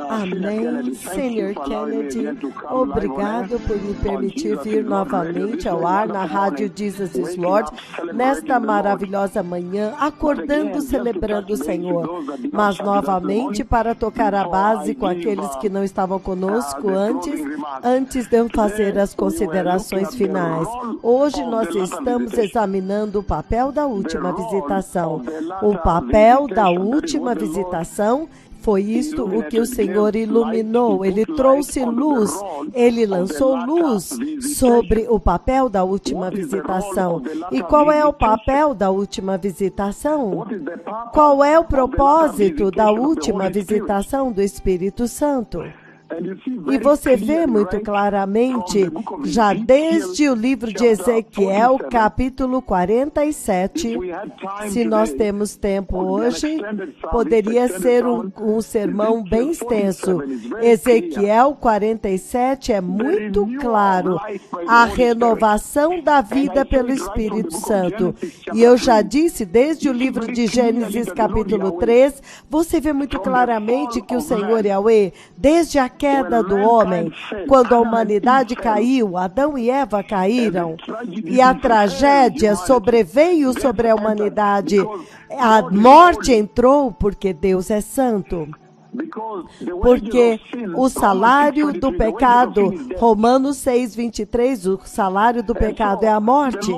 Amém. Senhor Kennedy, obrigado por me permitir vir novamente ao ar na Rádio Jesus is Lord, nesta maravilhosa manhã, acordando, celebrando o Senhor, mas novamente para tocar a base com aqueles que não estavam conosco antes de eu fazer as considerações finais. Hoje nós estamos examinando o papel da última visitação. O papel da última visitação foi isto o que o Senhor iluminou, Ele trouxe luz, Ele lançou luz sobre o papel da última visitação. E qual é o papel da última visitação? Qual é o propósito da última visitação do Espírito Santo? E você vê muito claramente, já desde o livro de Ezequiel, capítulo 47, se nós temos tempo hoje, poderia ser um sermão bem extenso. Ezequiel 47 é muito claro, a renovação da vida pelo Espírito Santo. E eu já disse, desde o livro de Gênesis, capítulo 3, você vê muito claramente que o Senhor Yahweh, desde a queda do homem, quando a humanidade caiu, Adão e Eva caíram, e a tragédia sobreveio sobre a humanidade, a morte entrou porque Deus é santo. Porque o salário do pecado, Romanos 6:23, o salário do pecado é a morte.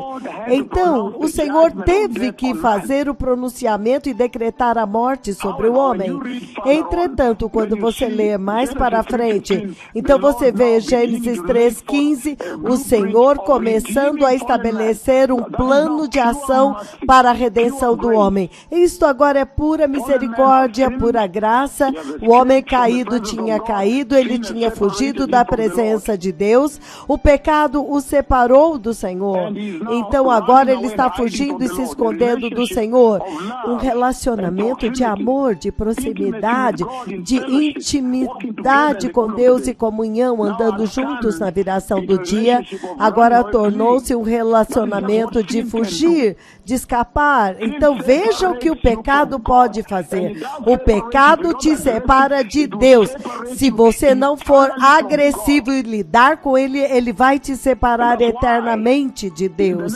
Então, o Senhor teve que fazer o pronunciamento e decretar a morte sobre o homem. Entretanto, quando você lê mais para frente, então você vê Gênesis 3:15, o Senhor começando a estabelecer um plano de ação para a redenção do homem. Isto agora é pura misericórdia, pura graça. O homem caído tinha caído, ele tinha fugido da presença de Deus, o pecado o separou do Senhor. Então agora ele está fugindo e se escondendo do Senhor. Um relacionamento de amor, de proximidade, de intimidade com Deus e comunhão, andando juntos na viração do dia, agora tornou-se um relacionamento de fugir, de escapar. Então veja o que o pecado pode fazer. O pecado te separa de Deus. Se você não for agressivo e lidar com ele, ele vai te separar eternamente de Deus.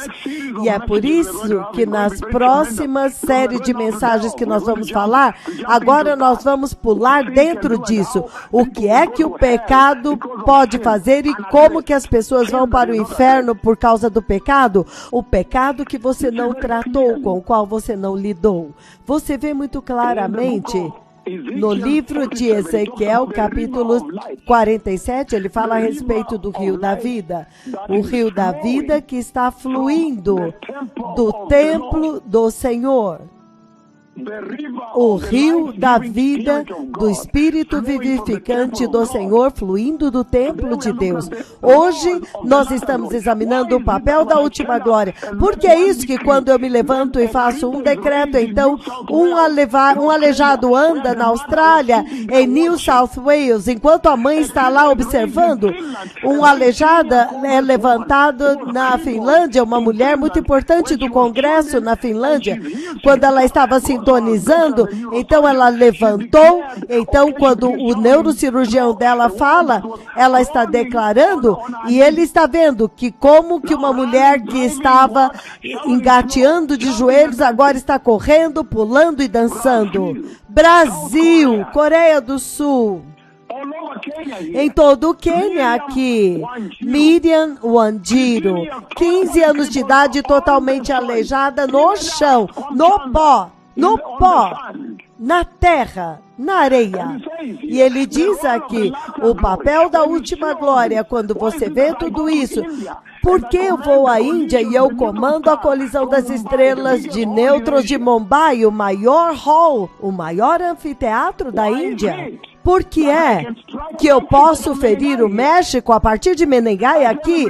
E é por isso que nas próximas séries de mensagens que nós vamos falar, agora nós vamos pular dentro disso. O que é que o pecado pode fazer e como que as pessoas vão para o inferno por causa do pecado? O pecado que você não tratou, com o qual você não lidou. Você vê muito claramente no livro de Ezequiel, capítulo 47, ele fala a respeito do rio da vida. O rio da vida que está fluindo do templo do Senhor. O rio da vida, do Espírito vivificante do Senhor, fluindo do templo de Deus. Hoje, nós estamos examinando o papel da última glória. Porque é isso que quando eu me levanto e faço um decreto, então, um aleijado anda na Austrália, em New South Wales, enquanto a mãe está lá observando, um aleijada é levantado na Finlândia, uma mulher muito importante do Congresso na Finlândia, quando ela estava sintonizando, então ela levantou, então quando o neurocirurgião dela fala, ela está declarando, e ele está vendo que como que uma mulher que estava engateando de joelhos, agora está correndo, pulando e dançando. Brasil, Coreia do Sul, em todo o Quênia aqui, Miriam Wanjiro, 15 anos de idade, totalmente aleijada, no chão, no pó, na terra, na areia. E ele diz aqui, o papel da última glória, quando você vê tudo isso, porque eu vou à Índia e eu comando a colisão das estrelas de nêutrons de Mumbai, o maior hall, o maior anfiteatro da Índia? Por que é que eu posso ferir o México a partir de Menengai aqui?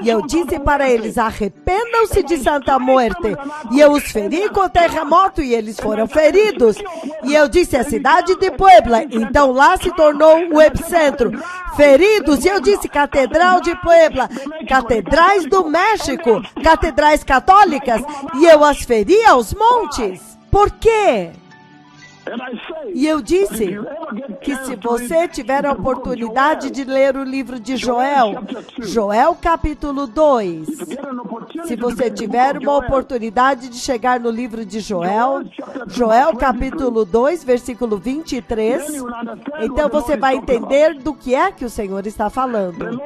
E eu disse para eles, arrependam-se de Santa Muerte. E eu os feri com o terremoto e eles foram feridos. E eu disse, a cidade de Puebla, então lá se tornou o epicentro. Feridos, e eu disse, Catedral de Puebla, catedrais do México, catedrais católicas, e eu as feri aos montes. Por quê? E eu disse, que se você tiver a oportunidade de ler o livro de Joel, Joel capítulo 2, se você tiver uma oportunidade de chegar no livro de Joel, Joel capítulo 2, versículo 23, então você vai entender do que é que o Senhor está falando.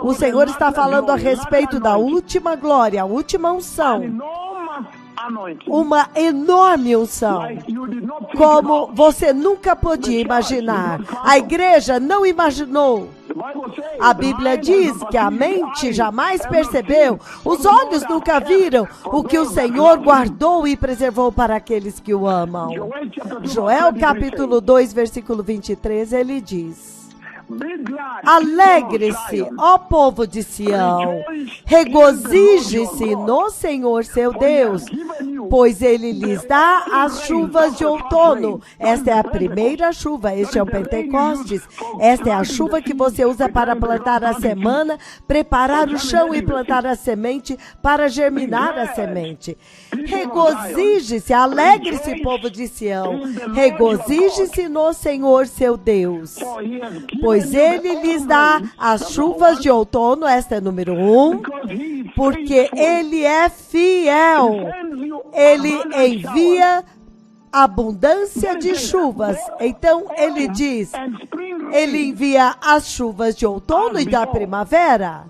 O Senhor está falando a respeito da última glória, a última unção. Uma enorme unção, como você nunca podia imaginar. A igreja não imaginou. A Bíblia diz que a mente jamais percebeu, os olhos nunca viram o que o Senhor guardou e preservou para aqueles que o amam. Joel capítulo 2, versículo 23, ele diz: alegre-se, ó povo de Sião, regozije-se no Senhor seu Deus, pois ele lhes dá as chuvas de outono. Esta é a primeira chuva, este é o Pentecostes. Esta é a chuva que você usa para plantar a semana, preparar o chão e plantar a semente para germinar a semente. Regozije-se, alegre-se, povo de Sião, regozije-se no Senhor seu Deus, pois ele lhes dá as chuvas de outono. Esta é número 1, porque ele é fiel. Ele envia abundância de chuvas. Então ele diz, ele envia as chuvas de outono e da primavera,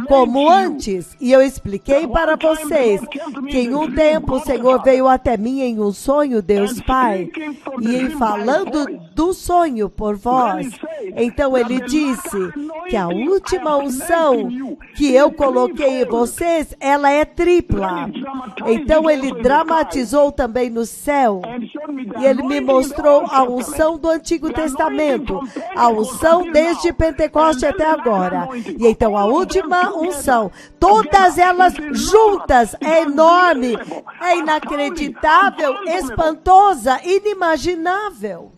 como antes. E eu expliquei para vocês que em um tempo o Senhor veio até mim em um sonho, Deus Pai, e em falando do sonho por vós, então ele disse que a última unção que eu coloquei em vocês, ela é tripla. Então ele dramatizou também no céu, e ele me mostrou a unção do Antigo Testamento, a unção desde Pentecoste até agora. E então a última unção, todas elas juntas, é enorme, é inacreditável, espantosa, inimaginável.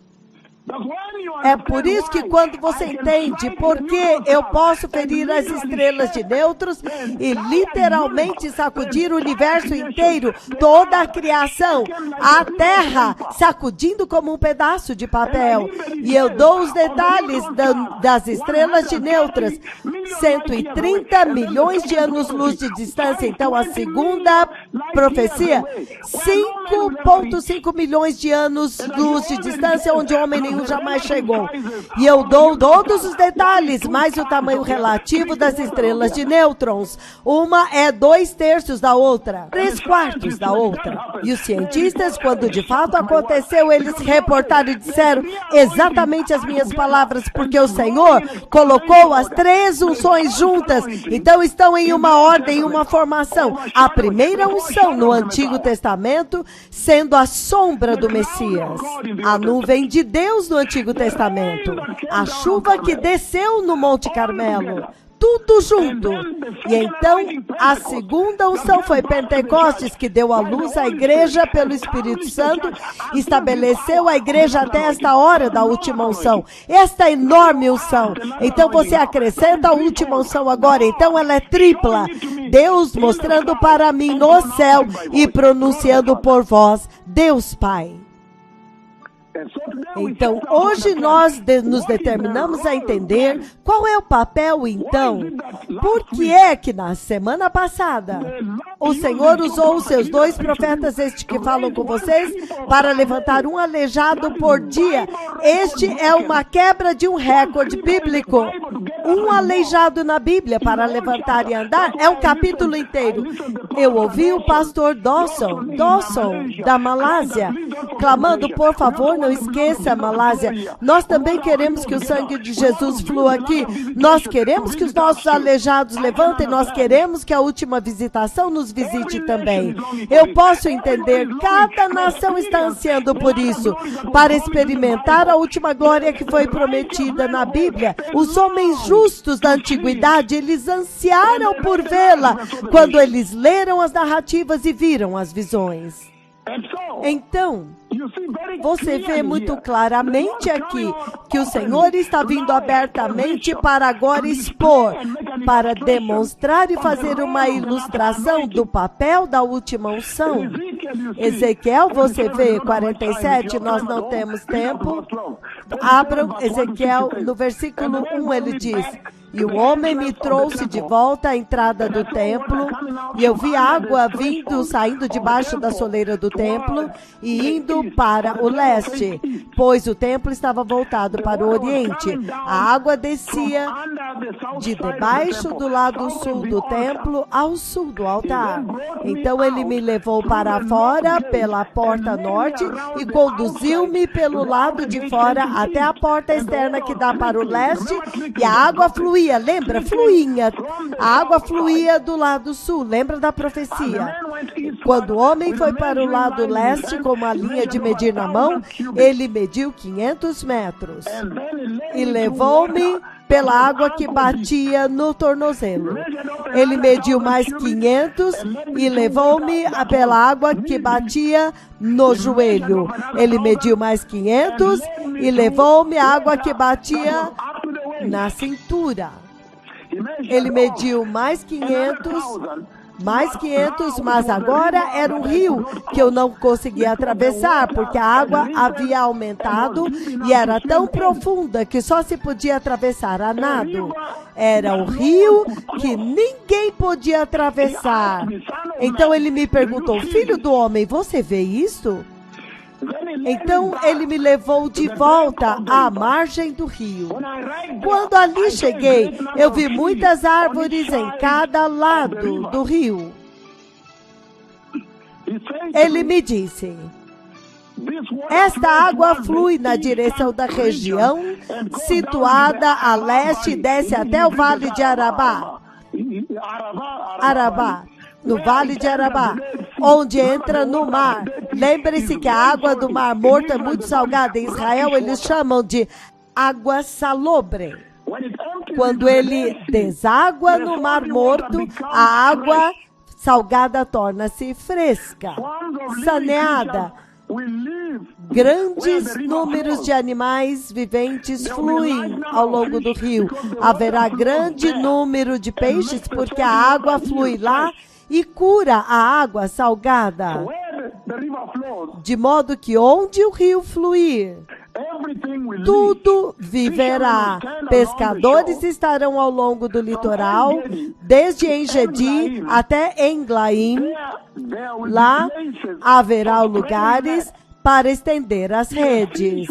É por isso que quando você entende porque eu posso ferir as estrelas de nêutrons e literalmente sacudir o universo inteiro, toda a criação, a terra sacudindo como um pedaço de papel, e eu dou os detalhes das estrelas de nêutrons, 130 milhões de anos-luz de distância. Então a segunda profecia, 5,5 milhões de anos-luz de distância, onde homem nenhum jamais chegou. E eu dou todos os detalhes, mais o tamanho relativo das estrelas de nêutrons. Uma é 2/3 da outra, 3/4 da outra. E os cientistas, quando de fato aconteceu, eles reportaram e disseram exatamente as minhas palavras, porque o Senhor colocou as 3 unções juntas. Então estão em uma ordem, uma formação. A primeira unção no Antigo Testamento sendo a sombra do Messias, a nuvem de Deus no Antigo Testamento, a chuva que desceu no Monte Carmelo, tudo junto. E então a segunda unção foi Pentecostes, que deu à luz à igreja pelo Espírito Santo, estabeleceu a igreja até esta hora da última unção, esta enorme unção. Então você acrescenta a última unção agora, então ela é tripla. Deus mostrando para mim no céu e pronunciando por vós, Deus Pai. Então, hoje nós nos determinamos a entender qual é o papel, então. Por que é que na semana passada o Senhor usou os seus 2 profetas, este que falam com vocês, para levantar um aleijado por dia? Este é uma quebra de um recorde bíblico. Um aleijado na Bíblia para levantar e andar é um capítulo inteiro. Eu ouvi o pastor Dawson da Malásia, clamando, por favor, não esqueça, Malásia, nós também queremos que o sangue de Jesus flua aqui, nós queremos que os nossos aleijados levantem, nós queremos que a última visitação nos visite também. Eu posso entender, cada nação está ansiando por isso, para experimentar a última glória que foi prometida na Bíblia. Os homens justos da antiguidade, eles ansiaram por vê-la, quando eles leram as narrativas e viram as visões. Então, você vê muito claramente aqui que o Senhor está vindo abertamente para agora expor, para demonstrar e fazer uma ilustração do papel da última unção. Ezequiel, você vê, 47, nós não temos tempo. Abram Ezequiel, no versículo 1 ele diz: e o homem me trouxe de volta à entrada do templo, e eu vi água vindo, saindo debaixo da soleira do templo, e indo para o leste, pois o templo estava voltado para o oriente. A água descia de debaixo do lado sul do templo ao sul do altar. Então ele me levou para fora pela porta norte e conduziu-me pelo lado de fora até a porta externa que dá para o leste, e a água fluía. Lembra? Fluía. A água fluía do lado sul. Lembra da profecia? Quando o homem foi para o lado leste com uma linha de medir na mão, ele mediu 500 metros. E levou-me pela água que batia no tornozelo. Ele mediu mais 500 e levou-me pela água que batia no joelho. Ele mediu mais 500 e levou-me a água que batia na cintura. Ele mediu mais 500, mas agora era um rio que eu não conseguia atravessar, porque a água havia aumentado e era tão profunda que só se podia atravessar a nado. Era um rio que ninguém podia atravessar. Então ele me perguntou: filho do homem, você vê isso? Então ele me levou de volta à margem do rio. Quando ali cheguei, eu vi muitas árvores em cada lado do rio. Ele me disse: esta água flui na direção da região situada a leste e desce até o vale de Arabá. No Vale de Arabá, onde entra no mar. Lembre-se que a água do Mar Morto é muito salgada. Em Israel, eles chamam de água salobre. Quando ele deságua no Mar Morto, a água salgada torna-se fresca, saneada. Grandes números de animais viventes fluem ao longo do rio. Haverá grande número de peixes, porque a água flui lá e cura a água salgada, de modo que onde o rio fluir, tudo viverá. Pescadores estarão ao longo do litoral, desde En-Gedi até Englaim. Lá haverá lugares para estender as redes.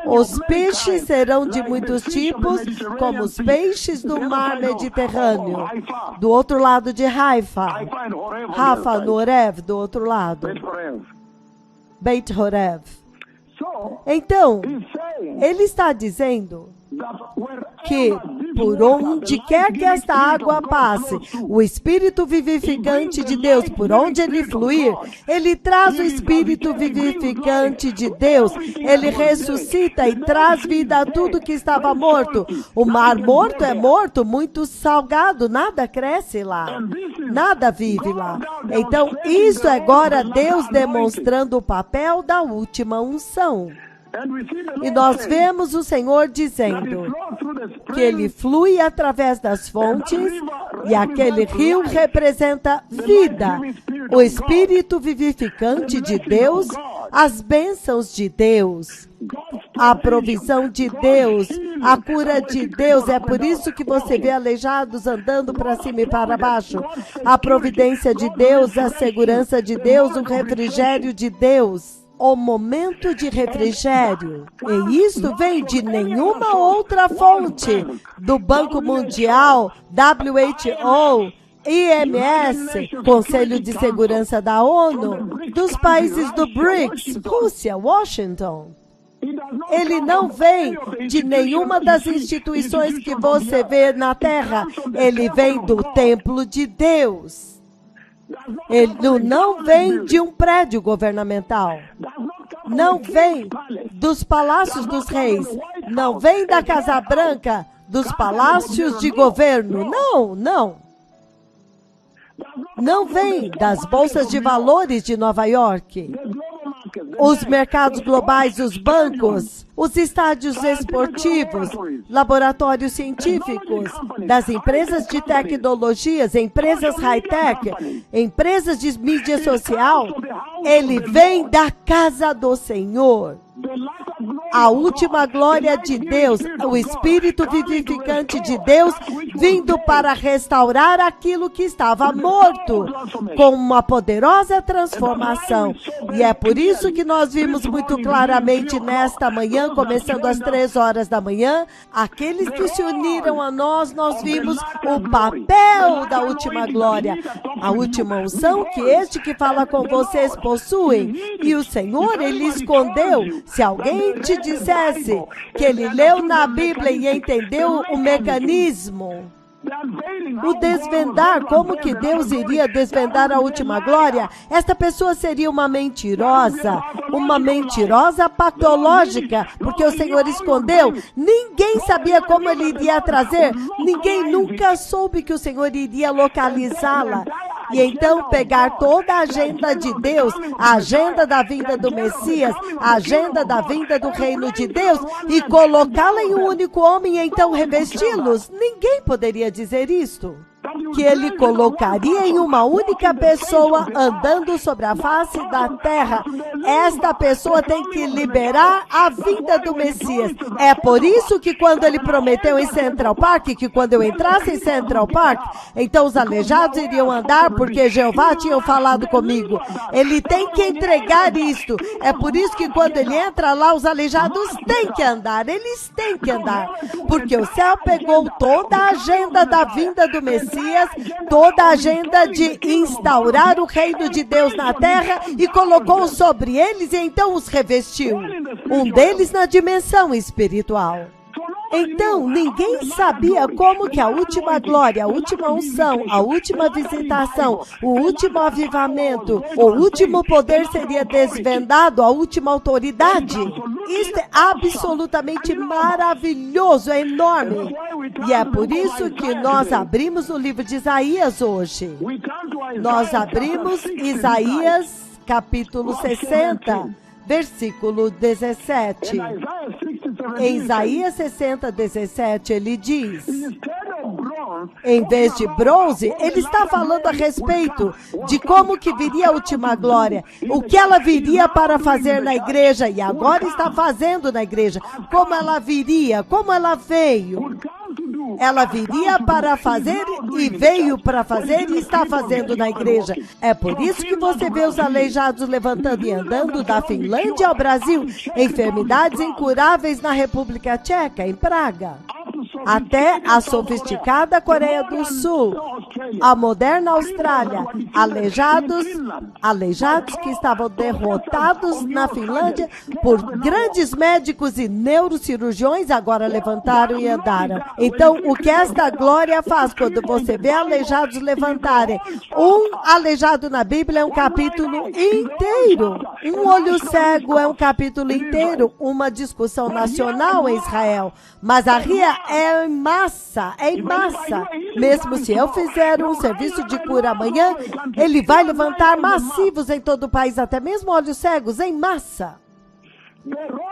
Os peixes serão de muitos tipos, como os peixes do mar Mediterrâneo, do outro lado de Haifa. Rafa, no Horev, do outro lado. Beit Horev. Então, ele está dizendo que por onde quer que esta água passe, o Espírito vivificante de Deus, por onde ele fluir, ele traz o Espírito vivificante de Deus, ele ressuscita e traz vida a tudo que estava morto. O mar morto é morto, muito salgado, nada cresce lá, nada vive lá. Então, isso é agora Deus demonstrando o papel da última unção. E nós vemos o Senhor dizendo que ele flui através das fontes, e aquele rio representa vida, o Espírito vivificante de Deus, as bênçãos de Deus, a provisão de Deus, a cura de Deus. É por isso que você vê aleijados andando para cima e para baixo. A providência de Deus, a segurança de Deus, o refrigério de Deus. O momento de refrigério. E isso vem de nenhuma outra fonte. Do Banco Mundial, WHO, IMS, Conselho de Segurança da ONU, dos países do BRICS, Rússia, Washington. Ele não vem de nenhuma das instituições que você vê na Terra. Ele vem do templo de Deus. Ele não vem de um prédio governamental. Não vem dos palácios dos reis. Não vem da Casa Branca, dos palácios de governo. Não, não. Não vem das bolsas de valores de Nova York. os mercados globais, os bancos, os estádios esportivos, laboratórios científicos, das empresas de tecnologias, empresas high-tech, empresas de mídia social. Ele vem da casa do Senhor. A última glória de Deus, o Espírito vivificante de Deus, vindo para restaurar aquilo que estava morto, com uma poderosa transformação. E é por isso que nós vimos muito claramente nesta manhã, começando às 3 horas da manhã, aqueles que se uniram a nós, nós vimos o papel da última glória, a última unção que este que fala com vocês possuem. E o Senhor, Ele escondeu. Se alguém te dissesse que ele leu na Bíblia e entendeu o mecanismo, o desvendar, como que Deus iria desvendar a última glória, esta pessoa seria uma mentirosa patológica, porque o Senhor escondeu. Ninguém sabia como ele iria trazer, ninguém nunca soube que o Senhor iria localizá-la. E então pegar toda a agenda de Deus, a agenda da vinda do Messias, a agenda da vinda do reino de Deus, e colocá-la em um único homem e então revesti-los. Ninguém poderia dizer isto. Que ele colocaria em uma única pessoa andando sobre a face da terra. Esta pessoa tem que liberar a vinda do Messias. É por isso que quando ele prometeu em Central Park, que quando eu entrasse em Central Park, então os aleijados iriam andar, porque Jeová tinha falado comigo. Ele tem que entregar isto. É por isso que quando ele entra lá, os aleijados têm que andar. Eles têm que andar. Porque o céu pegou toda a agenda da vinda do Messias, toda a agenda de instaurar o reino de Deus na terra e colocou sobre eles e então os revestiu. Um deles na dimensão espiritual. Então, ninguém sabia como que a última glória, a última unção, a última visitação, o último avivamento, o último poder seria desvendado, a última autoridade. Isso é absolutamente maravilhoso, é enorme. E é por isso que nós abrimos o livro de Isaías hoje. Nós abrimos Isaías capítulo 60. Versículo 17. Em Isaías 60, 17, ele diz, em vez de bronze, ele está falando a respeito de como que viria a última glória, o que ela viria para fazer na igreja, e agora está fazendo na igreja, como ela viria, como ela veio. Ela viria para fazer e veio para fazer e está fazendo na igreja. É por isso que você vê os aleijados levantando e andando da Finlândia ao Brasil, enfermidades incuráveis na República Tcheca, em Praga, até a sofisticada Coreia do Sul, a moderna Austrália, aleijados que estavam derrotados na Finlândia por grandes médicos e neurocirurgiões, agora levantaram e andaram. Então, o que esta glória faz quando você vê aleijados levantarem? Um aleijado na Bíblia é um capítulo inteiro. Um olho cego é um capítulo inteiro. Uma discussão nacional em Israel. Mas a RIA é em massa, é em massa. Mesmo se eu fizer um serviço de cura amanhã, ele vai levantar massivos em todo o país, até mesmo olhos cegos, em massa.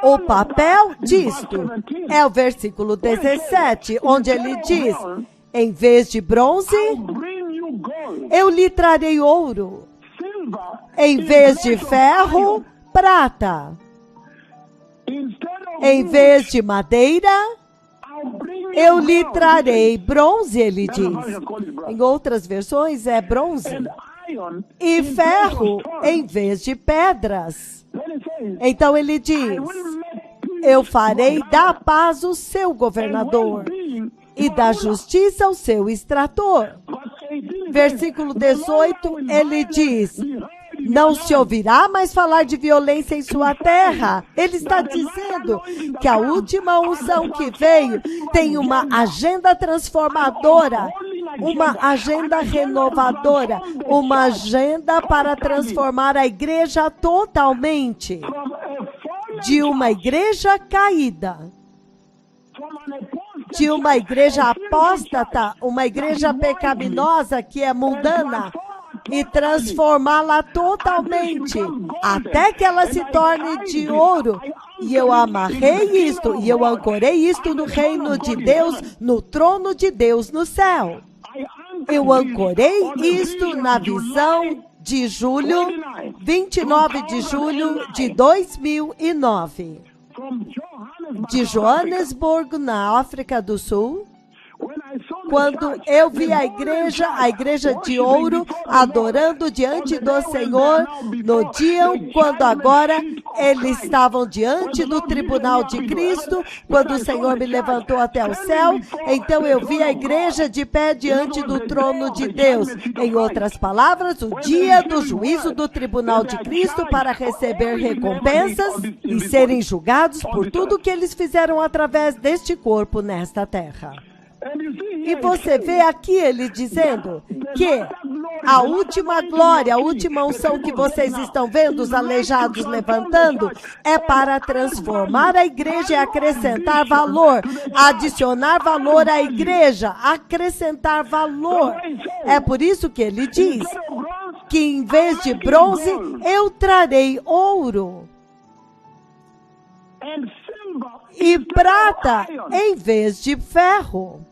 O papel disto é o versículo 17, onde ele diz, em vez de bronze, eu lhe trarei ouro. Em vez de ferro, prata. Em vez de madeira, eu lhe trarei bronze, ele diz. Em outras versões é bronze. E ferro em vez de pedras. Então ele diz, eu farei da paz o seu governador e da justiça o seu extrator. Versículo 18, ele diz, não se ouvirá mais falar de violência em sua terra. Ele está dizendo que a última unção que veio tem uma agenda transformadora, uma agenda renovadora, uma agenda para transformar a igreja totalmente. De uma igreja caída, de uma igreja apóstata, uma igreja pecaminosa que é mundana, e transformá-la totalmente, até que ela se torne de ouro. E eu amarrei isto, e eu ancorei isto no reino de Deus, no trono de Deus no céu. Eu ancorei isto na visão de julho, 29 de julho de 2009. De Joanesburgo, na África do Sul. Quando eu vi a igreja de ouro, adorando diante do Senhor, no dia quando agora eles estavam diante do tribunal de Cristo, quando o Senhor me levantou até o céu, então eu vi a igreja de pé diante do trono de Deus. Em outras palavras, o dia do juízo do tribunal de Cristo para receber recompensas e serem julgados por tudo que eles fizeram através deste corpo nesta terra. E você vê aqui ele dizendo que a última glória, a última unção que vocês estão vendo, os aleijados levantando, é para transformar a igreja e acrescentar valor, adicionar valor à igreja, acrescentar valor. É por isso que ele diz que em vez de bronze, eu trarei ouro. E prata em vez de ferro.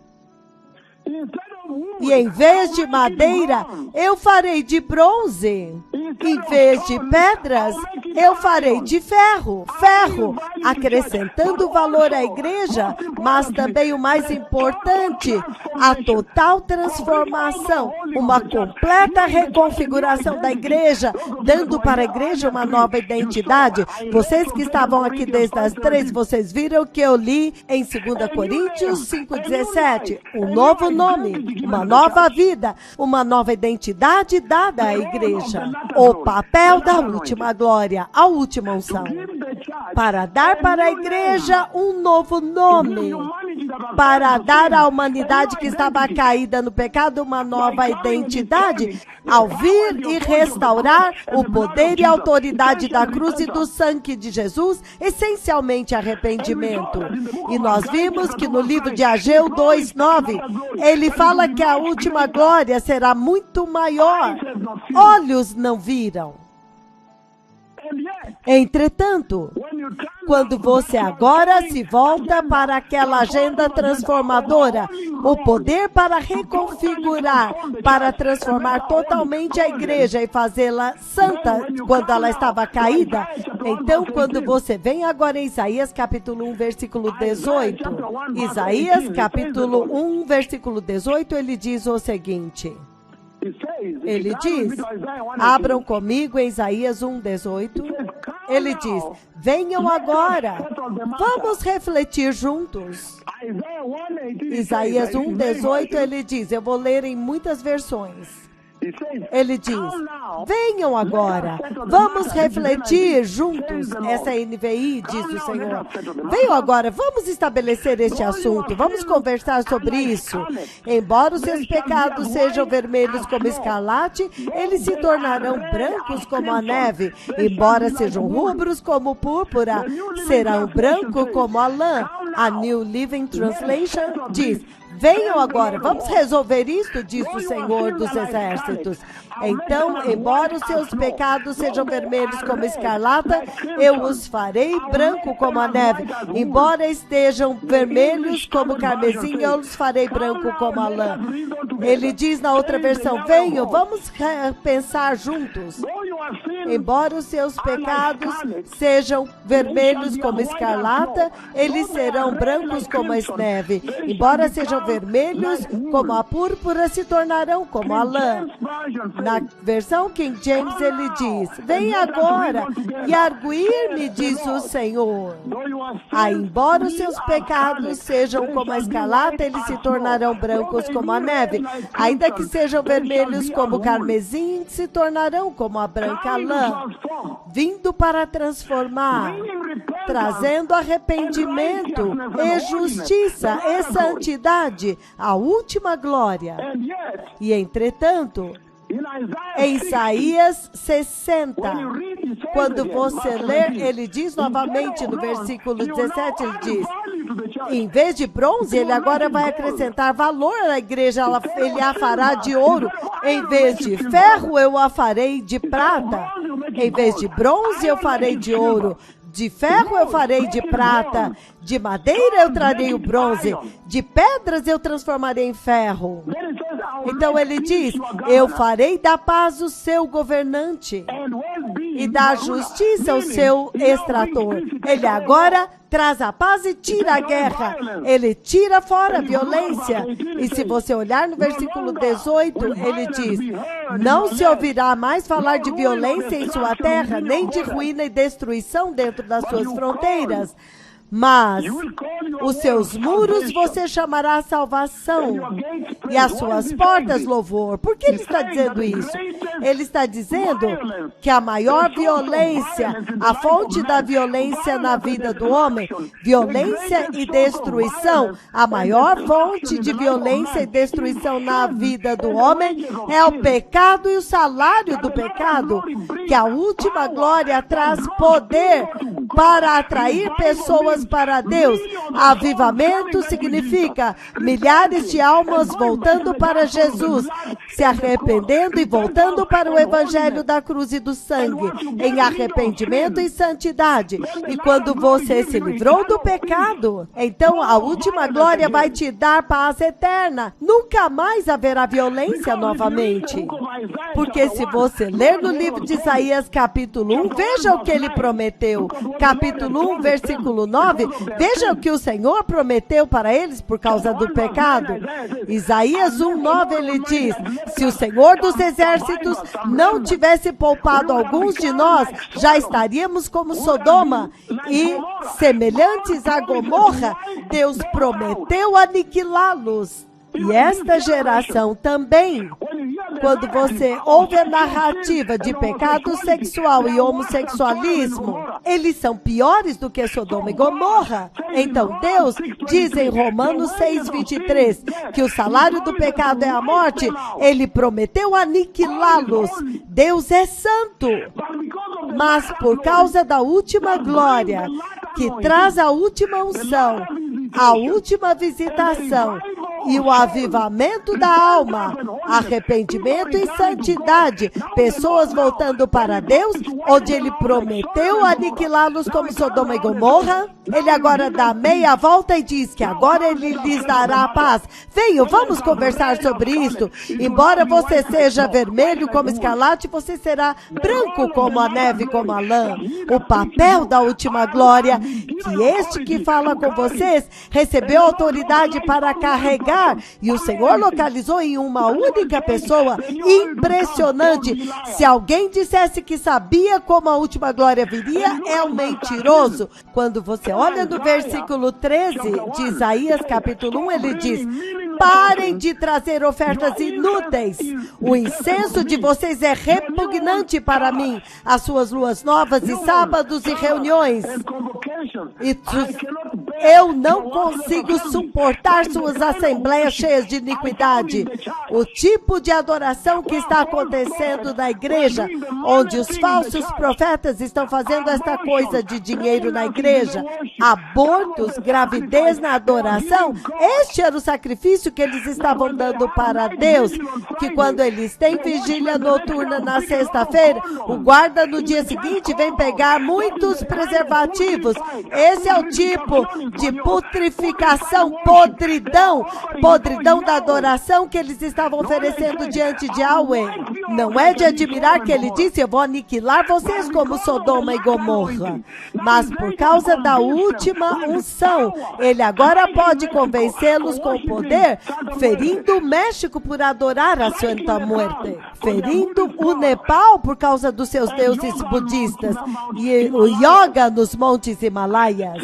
E em vez de madeira, eu farei de bronze. Em vez de pedras, eu farei de ferro. Ferro, acrescentando valor à igreja, mas também o mais importante, a total transformação, uma completa reconfiguração da igreja, dando para a igreja uma nova identidade. Vocês que estavam aqui desde as 3, vocês viram que eu li em 2 Coríntios 5,17, um novo nome, uma nova vida, uma nova identidade dada à igreja. O papel da última glória, a última unção, para dar para a igreja um novo nome, para dar à humanidade que estava caída no pecado uma nova identidade, ao vir e restaurar o poder e a autoridade da cruz e do sangue de Jesus, essencialmente arrependimento. E nós vimos que no livro de Ageu 2:9, ele fala que a última glória será muito maior. Olhos não viram. Entretanto, quando você agora se volta para aquela agenda transformadora, o poder para reconfigurar, para transformar totalmente a igreja e fazê-la santa quando ela estava caída, então quando você vem agora em Isaías capítulo 1, versículo 18, Isaías capítulo 1, versículo 18, ele diz o seguinte... Ele diz, abram comigo em Isaías 1:18. Ele diz, venham agora, vamos refletir juntos. Isaías 1:18, ele diz, eu vou ler em muitas versões. Ele diz, venham agora, vamos refletir juntos. Essa é a NVI, diz o Senhor. Venham agora, vamos estabelecer este assunto, vamos conversar sobre isso. Embora os seus pecados sejam vermelhos como escarlate, eles se tornarão brancos como a neve. Embora sejam rubros como púrpura, serão brancos como a lã. A New Living Translation diz, venham agora, vamos resolver isto, diz o Senhor dos Exércitos. Então, embora os seus pecados sejam vermelhos como escarlata, eu os farei branco como a neve. Embora estejam vermelhos como carmesim, eu os farei branco como a lã. Ele diz na outra versão, venham, vamos pensar juntos. Embora os seus pecados sejam vermelhos como escarlata, eles serão brancos como a neve. Embora sejam vermelhos como a púrpura, se tornarão como a lã. Na versão King James ele diz, vem agora e arguir-me, diz o Senhor. Embora os seus pecados sejam como a escarlata, eles se tornarão brancos como a neve. Ainda que sejam vermelhos como o carmesim, se tornarão como a branca lã. Vindo para transformar, trazendo arrependimento e justiça e santidade, a última glória. E entretanto, em Isaías 60, quando você ler, ele diz novamente no versículo 17, ele diz, em vez de bronze, ele agora vai acrescentar valor à igreja, ele a fará de ouro. Em vez de ferro, eu a farei de prata. Em vez de bronze, eu farei de ouro. De ferro eu farei de prata, de madeira eu trarei o bronze, de pedras eu transformarei em ferro. Então ele diz, eu farei da paz o seu governante e da justiça o seu extrator. Ele agora traz a paz e tira a guerra. Ele tira fora a violência. E se você olhar no versículo 18, ele diz, não se ouvirá mais falar de violência em sua terra, nem de ruína e destruição dentro das suas fronteiras. Mas os seus muros você chamará salvação e as suas portas louvor. Por que ele está dizendo isso? Ele está dizendo que a maior violência, a fonte da violência na vida do homem, violência e destruição, a maior fonte de violência e destruição na vida do homem é o pecado e o salário do pecado, que a última glória traz poder para atrair pessoas para Deus. Avivamento significa milhares de almas voltando para Jesus, se arrependendo e voltando para o evangelho da cruz e do sangue, em arrependimento e santidade. E quando você se livrou do pecado, então a última glória vai te dar paz eterna. Nunca mais haverá violência novamente. Porque se você ler no livro de Isaías capítulo 1, veja o que ele prometeu. Capítulo 1, versículo 9, veja o que o Senhor prometeu para eles por causa do pecado. Isaías 1, 9, ele diz, se o Senhor dos exércitos não tivesse poupado alguns de nós, já estaríamos como Sodoma e semelhantes a Gomorra. Deus prometeu aniquilá-los. E esta geração também, quando você ouve a narrativa de pecado sexual e homossexualismo, eles são piores do que Sodoma e Gomorra. Então Deus diz em Romanos 6:23 que o salário do pecado é a morte. Ele prometeu aniquilá-los. Deus é santo. Mas por causa da última glória, que traz a última unção, a última visitação e o avivamento da alma, arrependimento e santidade, pessoas voltando para Deus, onde ele prometeu aniquilá-los como Sodoma e Gomorra, ele agora dá meia volta e diz que agora ele lhes dará a paz. Venham, vamos conversar sobre isso. Embora você seja vermelho como escarlate, você será branco como a neve, como a lã. O papel da última glória, que este que fala com vocês recebeu autoridade para carregar, e o Senhor localizou em uma única pessoa. Impressionante. Se alguém dissesse que sabia como a última glória viria, é um mentiroso. Quando você olha no versículo 13 de Isaías capítulo 1, ele diz, parem de trazer ofertas inúteis. O incenso de vocês é repugnante para mim. As suas luas novas e sábados e reuniões. Eu não consigo suportar suas assembleias cheias de iniquidade. O tipo de adoração que está acontecendo na igreja, onde os falsos profetas estão fazendo esta coisa de dinheiro na igreja, abortos, gravidez na adoração, este era o sacrifício que eles estavam dando para Deus, que quando eles têm vigília noturna na sexta-feira, o guarda no dia seguinte vem pegar muitos preservativos. Esse é o tipo de putrificação, podridão da adoração que eles estavam oferecendo diante de Yahweh. Não é de admirar que ele disse, eu vou aniquilar vocês como Sodoma e Gomorra. Mas por causa da última unção, ele agora pode convencê-los com poder, ferindo o México por adorar a Santa Muerte, ferindo o Nepal por causa dos seus deuses budistas, e o yoga nos montes Himalaias,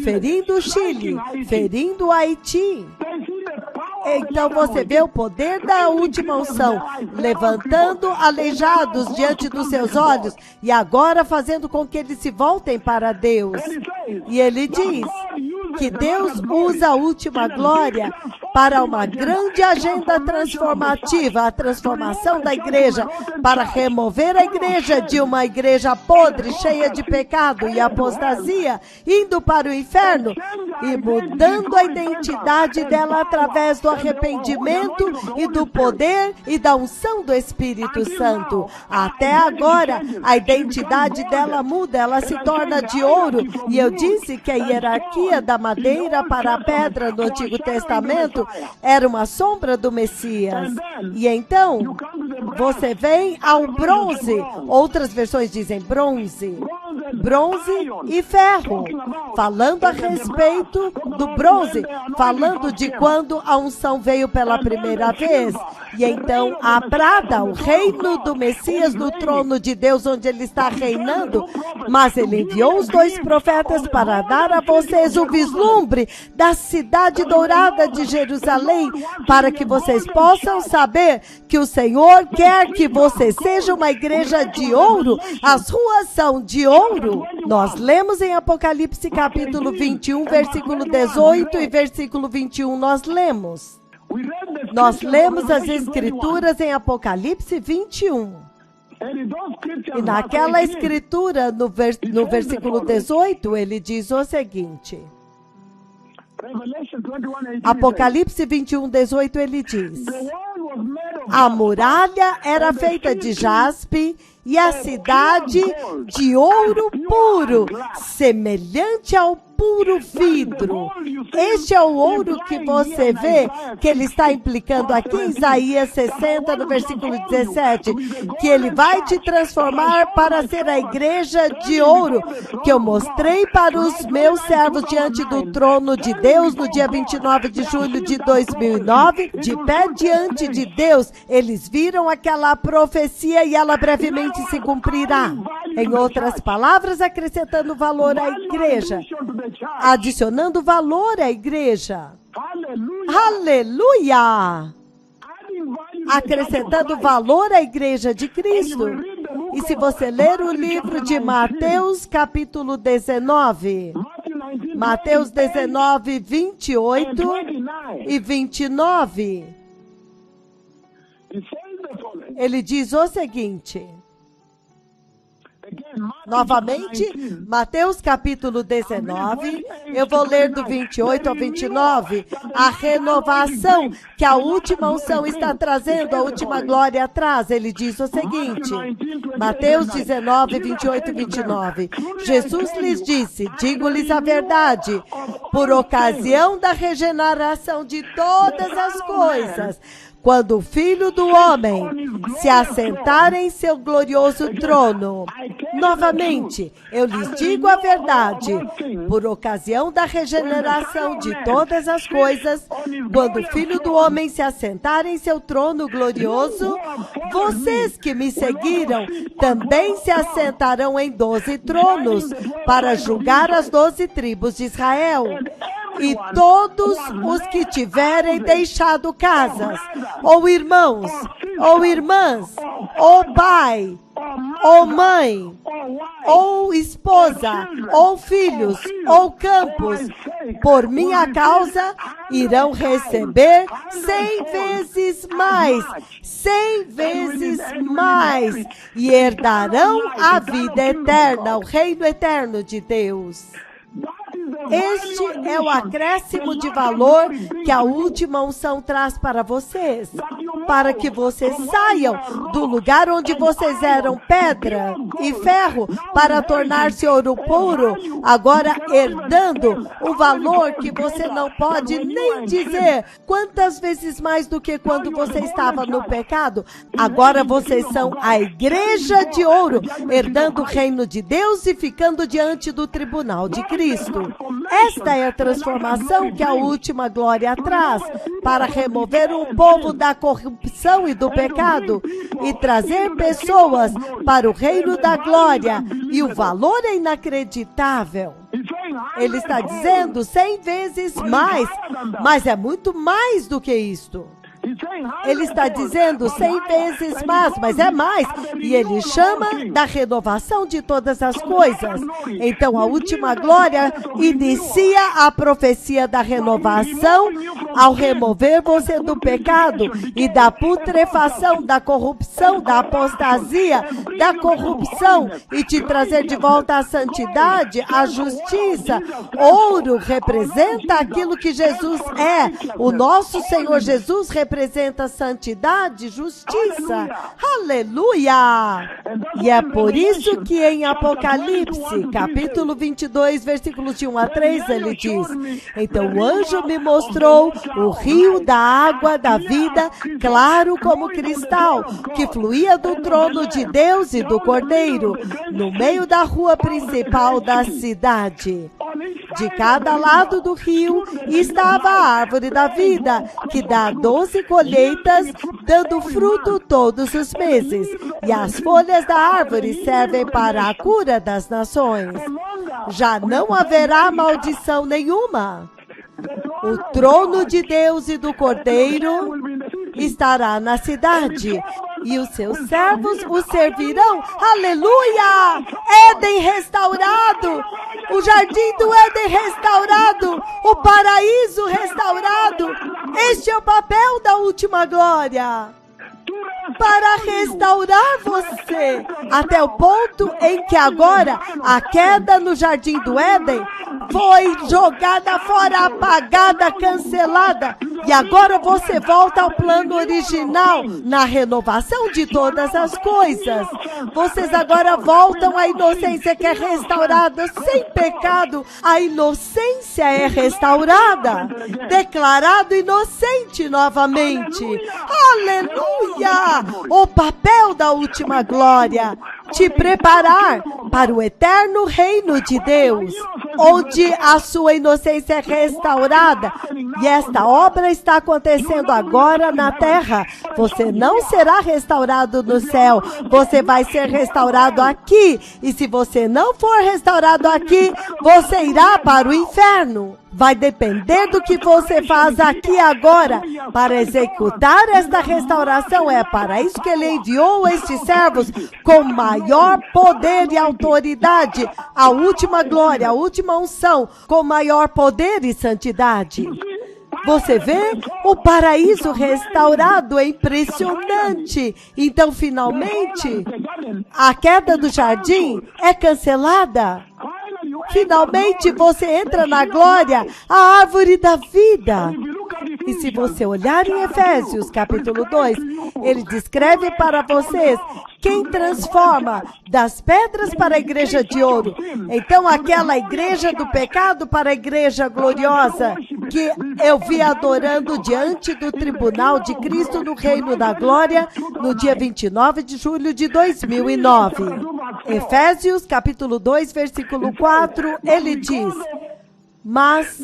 ferindo o Chile, ferindo o Haiti. Então você vê o poder da última unção, levantando aleijados diante dos seus olhos e agora fazendo com que eles se voltem para Deus. E ele diz que Deus usa a última glória para uma grande agenda transformativa, a transformação da igreja, para remover a igreja de uma igreja podre, cheia de pecado e apostasia, indo para o inferno e mudando a identidade dela através do arrependimento e do poder e da unção do Espírito Santo. Até agora, a identidade dela muda, ela se torna de ouro. E eu disse que a hierarquia da madeira para a pedra no Antigo Testamento era uma sombra do Messias. E então, você vem ao bronze. Outras versões dizem bronze e ferro, falando a respeito do bronze, falando de quando a unção veio pela primeira vez. E então a prata, o reino do Messias no trono de Deus, onde ele está reinando, mas ele enviou os 2 profetas para dar a vocês o vislumbre da cidade dourada de Jerusalém, para que vocês possam saber que o Senhor quer que você seja uma igreja de ouro. As ruas são de ouro. Nós lemos em Apocalipse capítulo 21, versículo 18 e versículo 21, nós lemos as escrituras em Apocalipse 21. E naquela escritura, no versículo 18, ele diz o seguinte. Apocalipse 21, 18, ele diz: a muralha era feita de jaspe e a cidade de ouro puro, semelhante ao puro vidro. Este é o ouro que você vê, que ele está implicando aqui em Isaías 60, no versículo 17, que ele vai te transformar para ser a igreja de ouro, que eu mostrei para os meus servos diante do trono de Deus, no dia 29 de julho de 2009, de pé diante de Deus. Eles viram aquela profecia e ela brevemente se cumprirá. Em outras palavras, acrescentando valor à igreja. Adicionando valor à igreja. Aleluia! Acrescentando valor à igreja de Cristo. E se você ler o livro de Mateus, capítulo 19, Mateus 19, 28 e 29, ele diz o seguinte. Novamente, Mateus capítulo 19, eu vou ler do 28 ao 29, a renovação que a última unção está trazendo, a última glória traz. Ele diz o seguinte, Mateus 19, 28 e 29, Jesus lhes disse, digo-lhes a verdade, por ocasião da regeneração de todas as coisas, quando o Filho do Homem se assentar em seu glorioso trono. Novamente, eu lhes digo a verdade, por ocasião da regeneração de todas as coisas, quando o Filho do Homem se assentar em seu trono glorioso, vocês que me seguiram também se assentarão em 12 tronos, para julgar as 12 tribos de Israel. E todos os que tiverem deixado casas, ou irmãos, ou irmãs, ou pai, ou mãe, ou esposa, ou filhos, ou campos, por minha causa, irão receber 100 vezes mais, 100 vezes mais, e herdarão a vida eterna, o reino eterno de Deus. Este é o acréscimo de valor que a última unção traz para vocês, para que vocês saiam do lugar onde vocês eram pedra e ferro, para tornar-se ouro puro, agora herdando um valor que você não pode nem dizer quantas vezes mais do que quando você estava no pecado. Agora vocês são a igreja de ouro, herdando o reino de Deus e ficando diante do tribunal de Cristo. Esta é a transformação que a última glória traz, para remover um povo da corrupção e do pecado e trazer pessoas para o reino da glória, e o valor é inacreditável. Ele está dizendo 100 vezes mais, mas é muito mais do que isto. Ele está dizendo 100 vezes mais, mas é mais. E ele chama da renovação de todas as coisas. Então, a última glória inicia a profecia da renovação ao remover você do pecado e da putrefação, da corrupção, da apostasia, da corrupção e te trazer de volta à santidade, à justiça. Ouro representa aquilo que Jesus é. O nosso Senhor Jesus representa santidade, justiça. Aleluia! E é por isso que em Apocalipse, capítulo 22, versículos de 1 a 3, ele diz: então o anjo me mostrou o rio da água da vida, claro como cristal, que fluía do trono de Deus e do Cordeiro, no meio da rua principal da cidade. De cada lado do rio estava a árvore da vida, que dá 12 colheitas, dando fruto todos os meses. E as folhas da árvore servem para a cura das nações. Já não haverá maldição nenhuma. O trono de Deus e do Cordeiro estará na cidade, e os seus servos o servirão. Aleluia! Éden restaurado, o jardim do Éden restaurado, o paraíso restaurado. Este é o papel da última glória, para restaurar você, até o ponto em que agora a queda no jardim do Éden foi jogada fora, apagada, cancelada, e agora você volta ao plano original, na renovação de todas as coisas. Vocês agora voltam à inocência que é restaurada sem pecado. A inocência é restaurada, declarado inocente novamente. Aleluia! O papel da última glória: te preparar para o eterno reino de Deus, onde a sua inocência é restaurada. E esta obra está acontecendo agora na terra. Você não será restaurado no céu, você vai ser restaurado aqui. E se você não for restaurado aqui, você irá para o inferno. Vai depender do que você faz aqui agora para executar esta restauração. É para isso que ele enviou estes servos com maior poder e autoridade. A última glória, a última unção, com maior poder e santidade. Você vê? O paraíso restaurado é impressionante. Então, finalmente, a queda do jardim é cancelada. Finalmente você entra na glória, a árvore da vida. E se você olhar em Efésios, capítulo 2, ele descreve para vocês quem transforma das pedras para a igreja de ouro. Então, aquela igreja do pecado para a igreja gloriosa, que eu vi adorando diante do tribunal de Cristo no Reino da Glória, no dia 29 de julho de 2009. Efésios, capítulo 2, versículo 4, ele diz: mas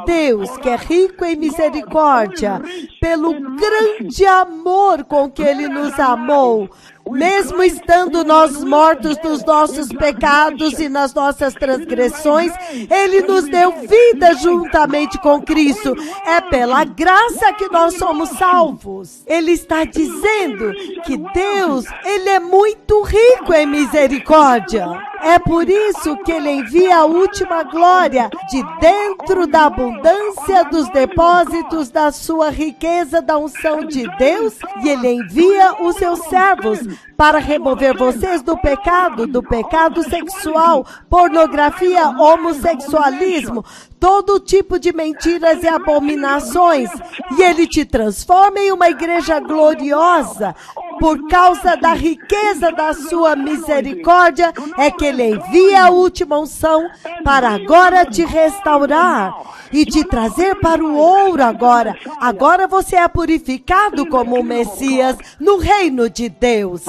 Deus, que é rico em misericórdia, pelo grande amor com que Ele nos amou, mesmo estando nós mortos nos nossos pecados e nas nossas transgressões, Ele nos deu vida juntamente com Cristo. É pela graça que nós somos salvos. Ele está dizendo que Deus, Ele é muito rico em misericórdia. É por isso que Ele envia a última glória de dentro da abundância dos depósitos da sua riqueza da unção de Deus, e Ele envia os seus servos para remover vocês do pecado sexual, pornografia, homossexualismo, todo tipo de mentiras e abominações. E Ele te transforma em uma igreja gloriosa. Por causa da riqueza da sua misericórdia, é que Ele envia a última unção para agora te restaurar e te trazer para o ouro agora. Agora você é purificado como o Messias no reino de Deus.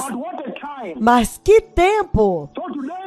Mas que tempo!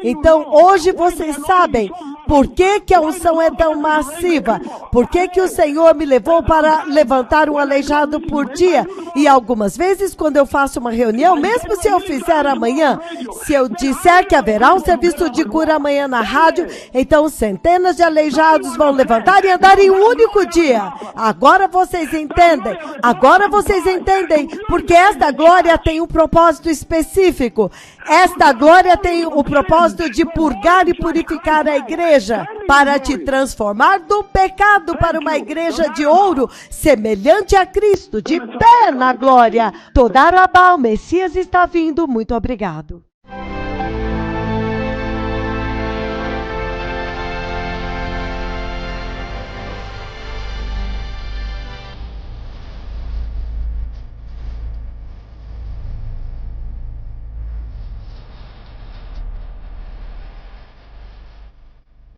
Então, hoje vocês sabem Por que que a unção é tão massiva? Por que que o Senhor me levou para levantar um aleijado por dia? E algumas vezes, quando eu faço uma reunião, mesmo se eu fizer amanhã, se eu disser que haverá um serviço de cura amanhã na rádio, então centenas de aleijados vão levantar e andar em um único dia. Agora vocês entendem. Agora vocês entendem. Porque esta glória tem um propósito específico. Esta glória tem o propósito de purgar e purificar a igreja, para te transformar do pecado para uma igreja de ouro, semelhante a Cristo, de pé na glória. Todarabá, o Messias está vindo. Muito obrigado.